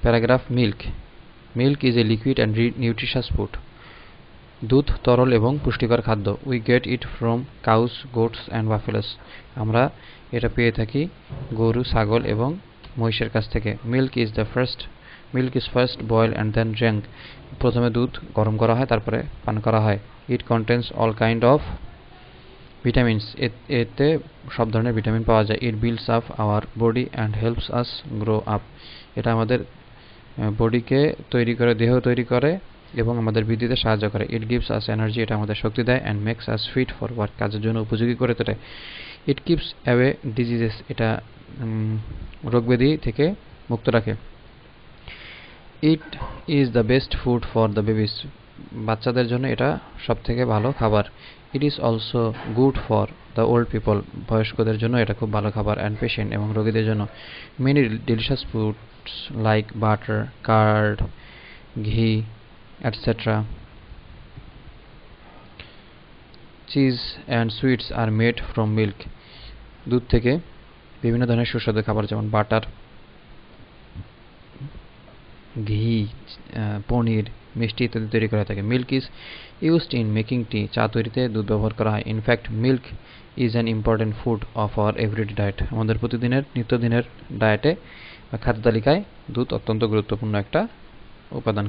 Paragraph milk. Milk is a liquid and nutritious food. দুধ তরল এবং পুষ্টিকর খাদ্য। We get it from cows, goat's and buffaloes. আমরা এটা পেয়ে থাকি গরু, ছাগল এবং মহিষের কাছ থেকে। Milk is first boiled and then drunk. প্রথমে দুধ গরম করা হয়, তারপরে পান করা হয়। It contains all kind of vitamins. এতে সব ধরনের ভিটামিন পাওয়া যায়। It builds up our body and helps us grow up. এটা আমাদের বডিকে তৈরি করে, দেহ তৈরি করে এবং আমাদের বৃদ্ধিতে সাহায্য করে। It gives us energy. এটা আমাদের শক্তি দেয়। And makes us fit for work. কাজের জন্য উপযোগী করে তোলে। It keeps away diseases. এটা রোগব্যাধি থেকে মুক্ত রাখে। It is the best food for the babies. বাচ্চাদের জন্য এটা সবথেকে ভালো খাবার। It is also good for the old people. বয়স্কদের জন্য এটা খুব ভালো খাবার। অ্যান্ড পেশেন্ট এবং রোগীদের জন্য। Many delicious foods like butter, curd, ghee, etc. Cheese and sweets are made from milk. দুধ থেকে বিভিন্ন ধরনের সুস্বাদু খাবার যেমন বাটার, ঘি, পনির, মিষ্টি ইত্যাদি তৈরি করা থাকে। Milk is used in making tea. চা তৈরিতে দুধ ব্যবহার করা হয়। In fact milk is an important food of our everyday diet. আমাদের প্রতিদিনের নিত্যদিনের ডায়েটে বা খাদ্য তালিকায় দুধ অত্যন্ত গুরুত্বপূর্ণ একটা খাদ্য উপাদান।